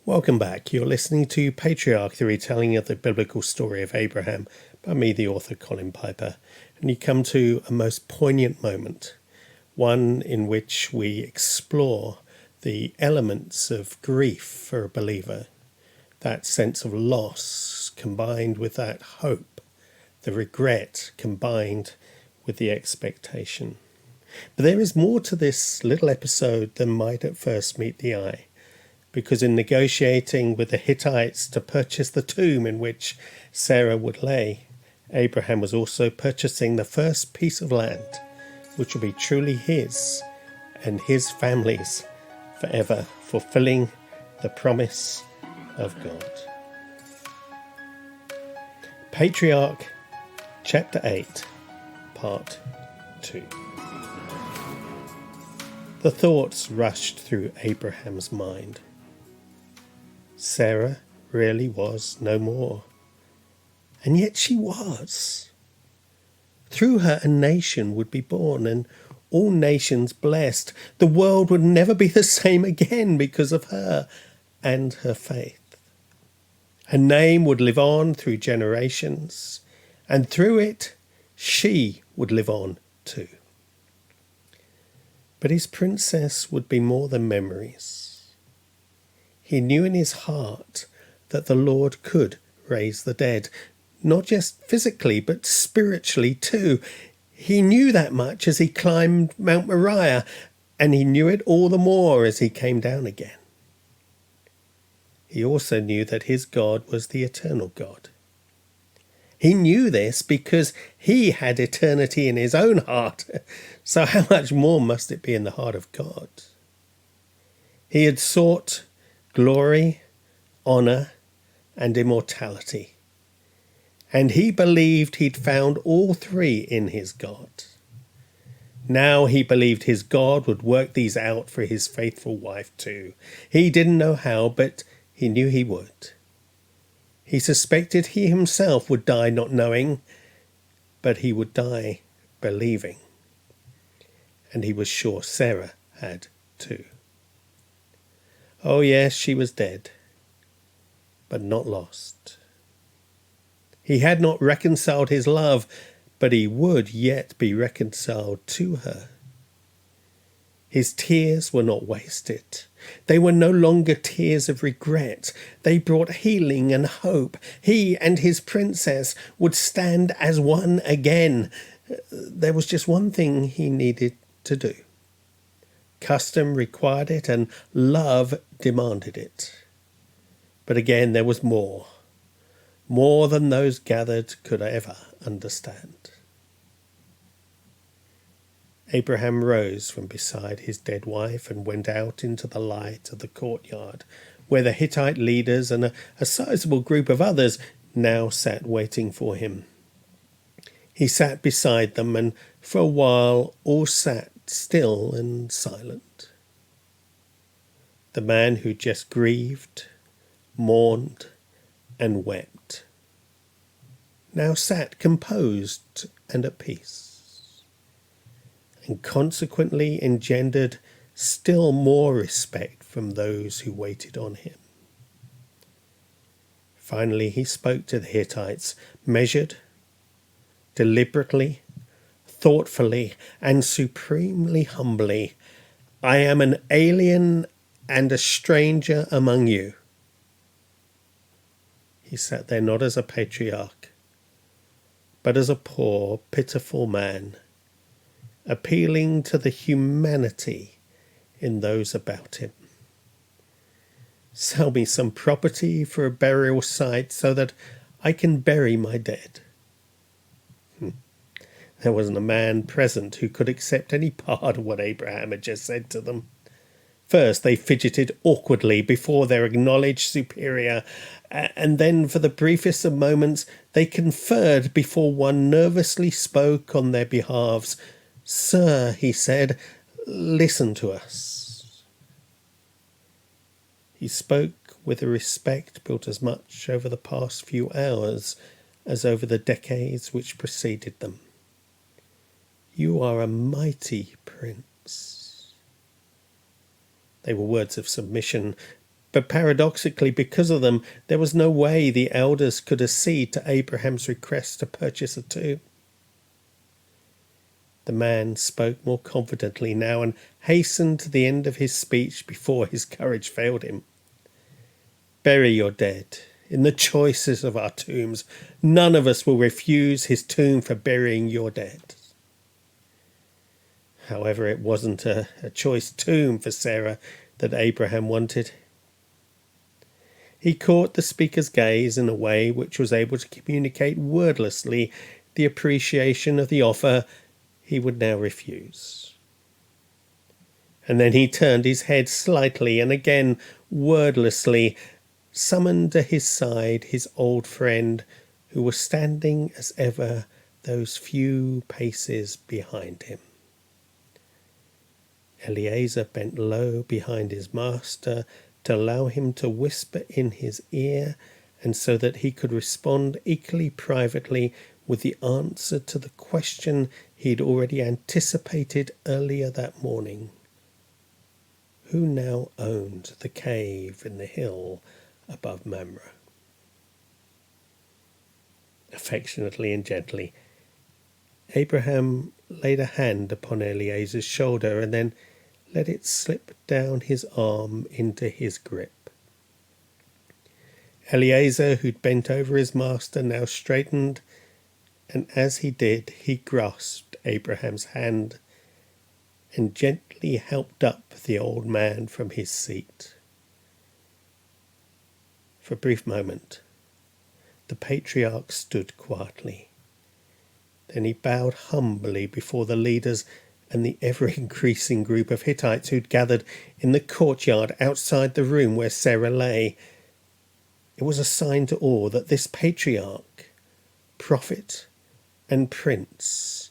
Welcome back. You're listening to Patriarch, the retelling of the biblical story of Abraham by me, the author Colin Piper. And you come to a most poignant moment, one in which we explore the elements of grief for a believer, that sense of loss combined with that hope, the regret combined with the expectation. But there is more to this little episode than might at first meet the eye. Because in negotiating with the Hittites to purchase the tomb in which Sarah would lay, Abraham was also purchasing the first piece of land, which would be truly his and his family's forever, fulfilling the promise of God. Patriarch, Chapter 8, Part 2. The thoughts rushed through Abraham's mind. Sarah really was no more. And yet she was. Through her a nation would be born, and all nations blessed. The world would never be the same again because of her and her faith. Her name would live on through generations, and through it she would live on too. But his princess would be more than memories. He knew in his heart that the Lord could raise the dead, not just physically, but spiritually too. He knew that much as he climbed Mount Moriah, and he knew it all the more as he came down again. He also knew that his God was the eternal God. He knew this because he had eternity in his own heart, so how much more must it be in the heart of God? He had sought glory, honour, and immortality. And he believed he'd found all three in his God. Now he believed his God would work these out for his faithful wife too. He didn't know how, but he knew he would. He suspected he himself would die not knowing, but he would die believing. And he was sure Sarah had too. Oh yes, she was dead, but not lost. He had not reconciled his love, but he would yet be reconciled to her. His tears were not wasted. They were no longer tears of regret. They brought healing and hope. He and his princess would stand as one again. There was just one thing he needed to do. Custom required it and love demanded it. But again there was more than those gathered could ever understand. Abraham rose from beside his dead wife and went out into the light of the courtyard, where the Hittite leaders and a sizable group of others now sat waiting for him. He sat beside them, and for a while all sat still and silent. The man who just grieved, mourned, and wept now sat composed and at peace, and consequently engendered still more respect from those who waited on him. Finally he spoke to the Hittites, measured, deliberately, thoughtfully, and supremely humbly. I am an alien and a stranger among you. He sat there not as a patriarch, but as a poor, pitiful man, appealing to the humanity in those about him. Sell me some property for a burial site so that I can bury my dead. There wasn't a man present who could accept any part of what Abraham had just said to them. First they fidgeted awkwardly before their acknowledged superior, and then for the briefest of moments they conferred before one nervously spoke on their behalves. Sir, he said, listen to us. He spoke with a respect built as much over the past few hours as over the decades which preceded them. You are a mighty prince. They were words of submission, But paradoxically, because of them, there was no way the elders could accede to Abraham's request to purchase a tomb. The man spoke more confidently now and hastened to the end of his speech before his courage failed him. Bury your dead in the choicest of our tombs. None of us will refuse his tomb for burying your dead. However, it wasn't a choice tomb for Sarah that Abraham wanted. He caught the speaker's gaze in a way which was able to communicate wordlessly the appreciation of the offer he would now refuse. And then he turned his head slightly and again wordlessly summoned to his side his old friend, who was standing as ever those few paces behind him. Eliezer bent low behind his master to allow him to whisper in his ear, and so that he could respond equally privately with the answer to the question he'd already anticipated earlier that morning. Who now owned the cave in the hill above Mamre? Affectionately and gently, Abraham laid a hand upon Eliezer's shoulder and then let it slip down his arm into his grip. Eliezer, who'd bent over his master, now straightened, and as he did, he grasped Abraham's hand and gently helped up the old man from his seat. For a brief moment, the patriarch stood quietly. Then he bowed humbly before the leaders and the ever-increasing group of Hittites who'd gathered in the courtyard outside the room where Sarah lay. It was a sign to all that this patriarch, prophet and prince,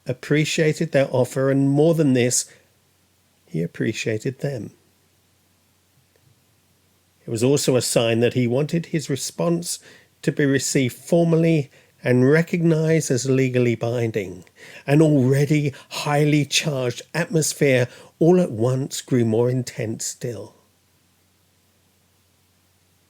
appreciated their offer, and more than this, he appreciated them. It was also a sign that he wanted his response to be received formally and recognized as legally binding. An already highly charged atmosphere all at once grew more intense still.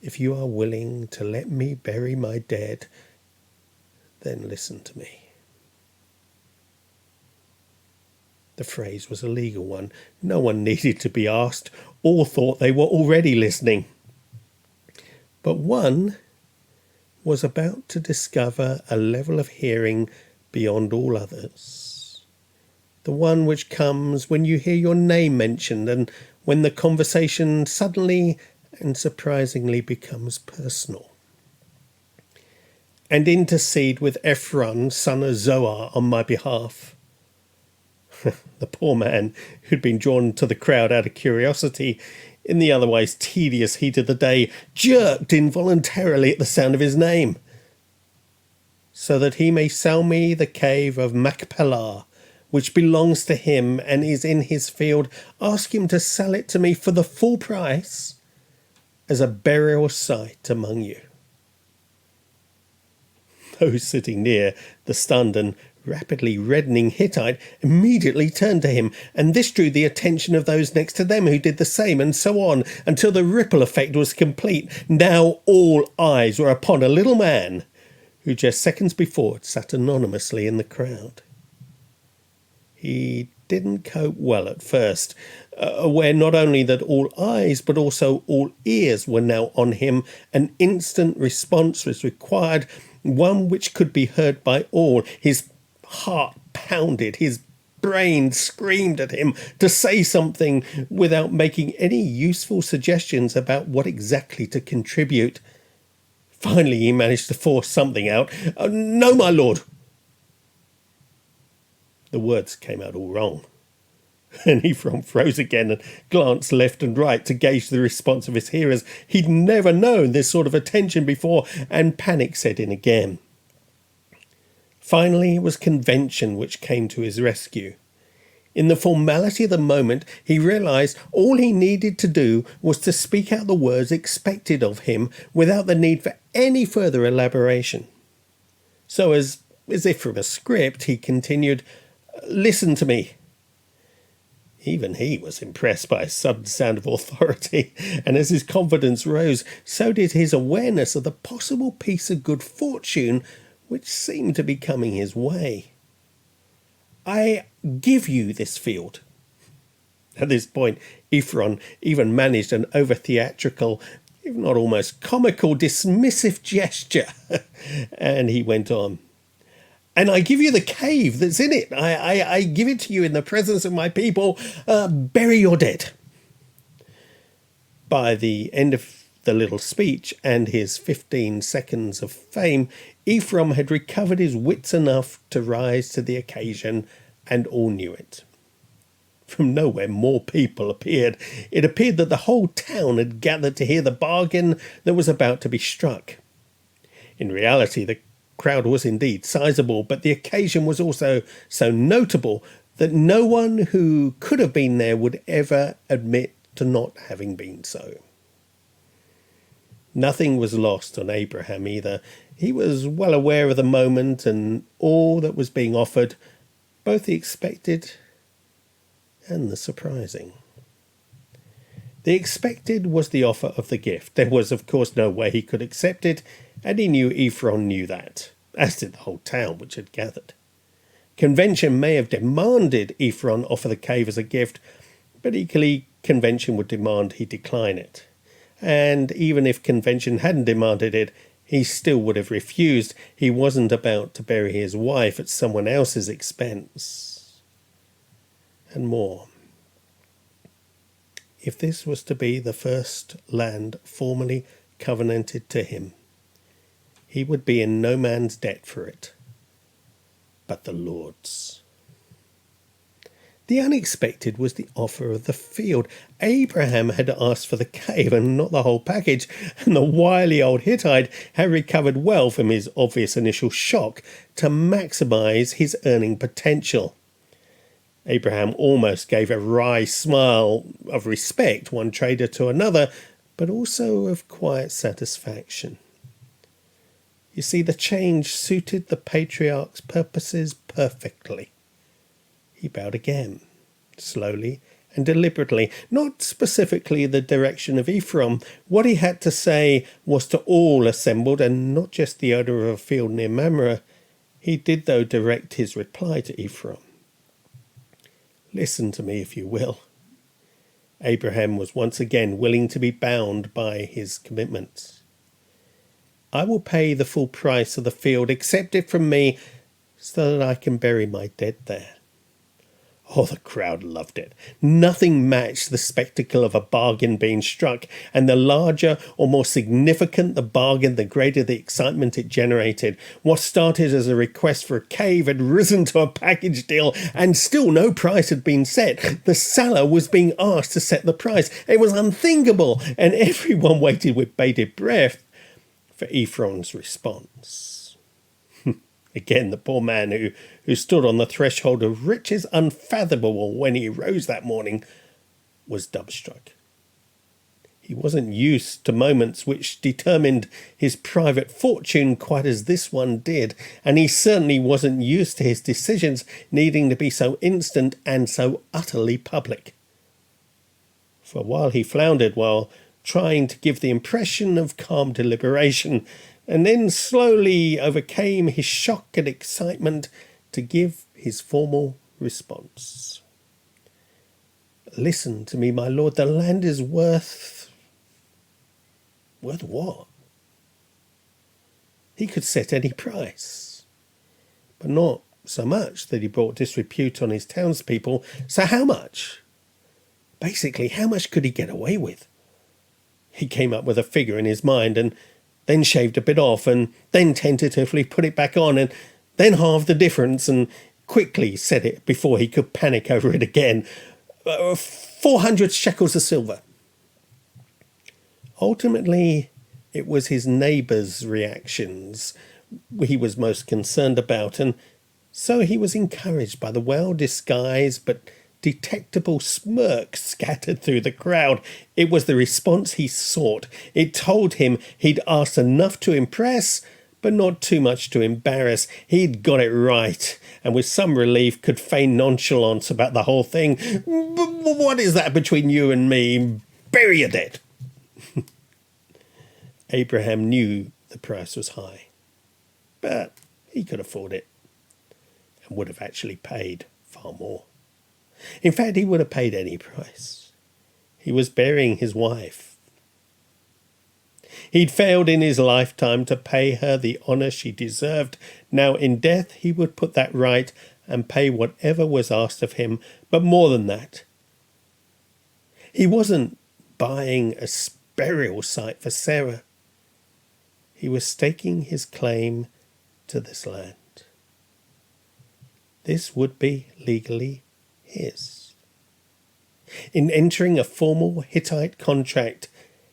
If you are willing to let me bury my dead, then listen to me. The phrase was a legal one. No one needed to be asked. All thought they were already listening. But one was about to discover a level of hearing beyond all others. The one which comes when you hear your name mentioned and when the conversation suddenly and surprisingly becomes personal. And intercede with Ephron, son of Zohar, on my behalf. The poor man, who'd been drawn to the crowd out of curiosity, in the otherwise tedious heat of the day, jerked involuntarily at the sound of his name. So that he may sell me the cave of Machpelah, which belongs to him and is in his field, ask him to sell it to me for the full price as a burial site among you. Those sitting near, the stunned and rapidly reddening Hittite, immediately turned to him, and this drew the attention of those next to them, who did the same, and so on, until the ripple effect was complete. Now all eyes were upon a little man, who just seconds before had sat anonymously in the crowd. He didn't cope well at first, aware not only that all eyes but also all ears were now on him. An instant response was required, one which could be heard by all. His heart pounded, his brain screamed at him to say something without making any useful suggestions about what exactly to contribute. Finally he managed to force something out. No, my lord. The words came out all wrong, and Ephron froze again and glanced left and right to gauge the response of his hearers. He'd never known this sort of attention before, and panic set in again. Finally, it was convention which came to his rescue. In the formality of the moment, he realized all he needed to do was to speak out the words expected of him without the need for any further elaboration. So, as if from a script, he continued, "Listen to me." Even he was impressed by a sudden sound of authority, and as his confidence rose, so did his awareness of the possible piece of good fortune which seemed to be coming his way. "I give you this field." At this point, Ephron even managed an over-theatrical, if not almost comical, dismissive gesture, and he went on. "And I give you the cave that's in it. I give it to you in the presence of my people. Bury your dead." By the end of the little speech and his 15 seconds of fame, Ephraim had recovered his wits enough to rise to the occasion, and all knew it. From nowhere more people appeared. It appeared that the whole town had gathered to hear the bargain that was about to be struck. In reality, the crowd was indeed sizable, but the occasion was also so notable that no one who could have been there would ever admit to not having been so. Nothing was lost on Abraham either. He was well aware of the moment and all that was being offered, both the expected and the surprising. The expected was the offer of the gift. There was, of course, no way he could accept it, and he knew Ephron knew that, as did the whole town which had gathered. Convention may have demanded Ephron offer the cave as a gift, but equally convention would demand he decline it. And even if convention hadn't demanded it, he still would have refused. He wasn't about to bury his wife at someone else's expense. And more. If this was to be the first land formally covenanted to him, he would be in no man's debt for it, but the Lord's. The unexpected was the offer of the field. Abraham had asked for the cave and not the whole package, and the wily old Hittite had recovered well from his obvious initial shock to maximize his earning potential. Abraham almost gave a wry smile of respect, one trader to another, but also of quiet satisfaction. You see, the change suited the Patriarch's purposes perfectly. He bowed again, slowly and deliberately, not specifically the direction of Ephraim. What he had to say was to all assembled, and not just the owner of a field near Mamre. He did, though, direct his reply to Ephraim. "Listen to me, if you will." Abraham was once again willing to be bound by his commitments. "I will pay the full price of the field. Accept it from me so that I can bury my dead there." Oh, the crowd loved it. Nothing matched the spectacle of a bargain being struck, and the larger or more significant the bargain, the greater the excitement it generated. What started as a request for a cave had risen to a package deal, and still no price had been set. The seller was being asked to set the price. It was unthinkable, and everyone waited with bated breath for Ephron's response. Again, the poor man who stood on the threshold of riches unfathomable when he rose that morning was dumbstruck. He wasn't used to moments which determined his private fortune quite as this one did, and he certainly wasn't used to his decisions needing to be so instant and so utterly public. For while he floundered while trying to give the impression of calm deliberation, and then slowly overcame his shock and excitement to give his formal response. "Listen to me, my lord, the land is worth..." Worth what? He could set any price, but not so much that he brought disrepute on his townspeople. So how much? Basically, how much could he get away with? He came up with a figure in his mind, and then shaved a bit off, and then tentatively put it back on, and then halved the difference, and quickly said it before he could panic over it again. 400 shekels of silver. Ultimately, it was his neighbours' reactions he was most concerned about, and so he was encouraged by the well-disguised but detectable smirk scattered through the crowd. It was the response he sought. It told him he'd asked enough to impress, but not too much to embarrass. He'd got it right, and with some relief could feign nonchalance about the whole thing. What is that between you and me? Bury your dead. Abraham knew the price was high, but he could afford it, and would have actually paid far more. In fact, he would have paid any price. He was burying his wife. He'd failed in his lifetime to pay her the honour she deserved. Now in death he would put that right and pay whatever was asked of him, but more than that. He wasn't buying a burial site for Sarah. He was staking his claim to this land. This would be legally his. In entering a formal Hittite contract,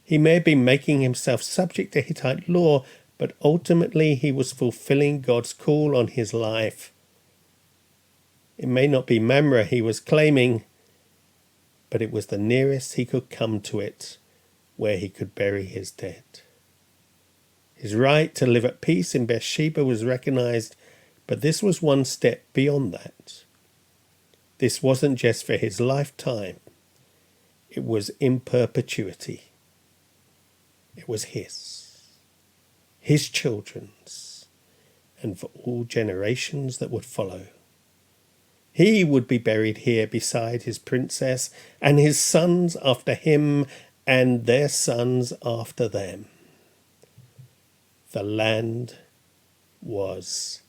he may have been making himself subject to Hittite law, but ultimately he was fulfilling God's call on his life. It may not be Mamre he was claiming, but it was the nearest he could come to it, where he could bury his dead. His right to live at peace in Beersheba was recognized, but this was one step beyond that. This wasn't just for his lifetime. It was in perpetuity. It was his children's, and for all generations that would follow. He would be buried here beside his princess, and his sons after him, and their sons after them. The land was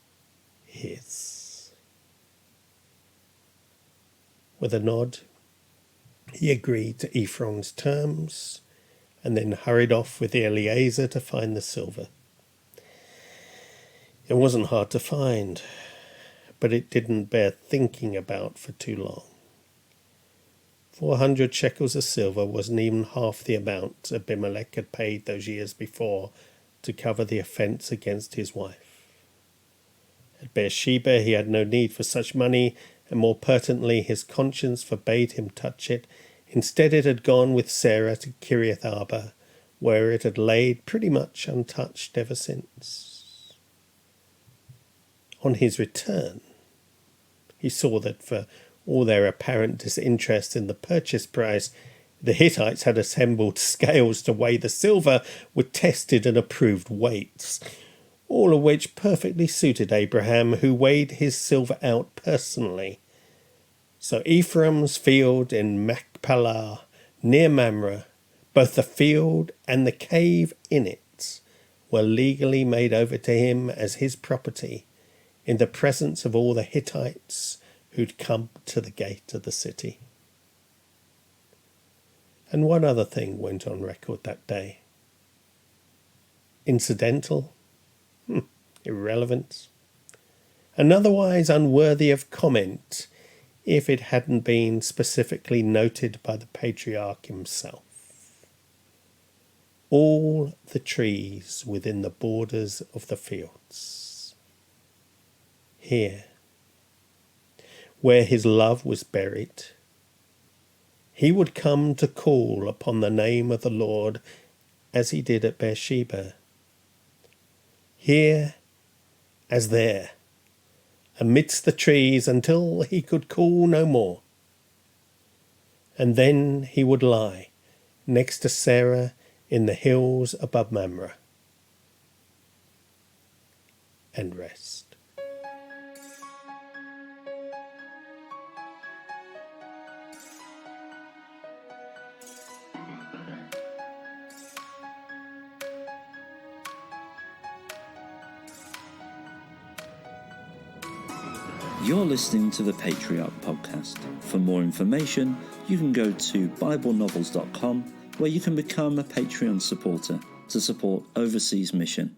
his. With a nod, he agreed to Ephron's terms, and then hurried off with Eliezer to find the silver. It wasn't hard to find, but it didn't bear thinking about for too long. 400 shekels of silver wasn't even half the amount Abimelech had paid those years before to cover the offence against his wife. At Beersheba he had no need for such money, and more pertinently his conscience forbade him touch it. Instead it had gone with Sarah to Kiriath Arba, where it had laid pretty much untouched ever since. On his return, he saw that for all their apparent disinterest in the purchase price, the Hittites had assembled scales to weigh the silver with tested and approved weights, all of which perfectly suited Abraham, who weighed his silver out personally. So Ephraim's field in Machpelah, near Mamre, both the field and the cave in it, were legally made over to him as his property, in the presence of all the Hittites who'd come to the gate of the city. And one other thing went on record that day. Incidental, irrelevant, and otherwise unworthy of comment if it hadn't been specifically noted by the Patriarch himself. All the trees within the borders of the fields. Here, where his love was buried, he would come to call upon the name of the Lord as he did at Beersheba. Here as there, amidst the trees until he could call no more. And then he would lie next to Sarah in the hills above Mamre and rest. You're listening to the Patriarch podcast. For more information, you can go to BibleNovels.com, where you can become a Patreon supporter to support overseas mission.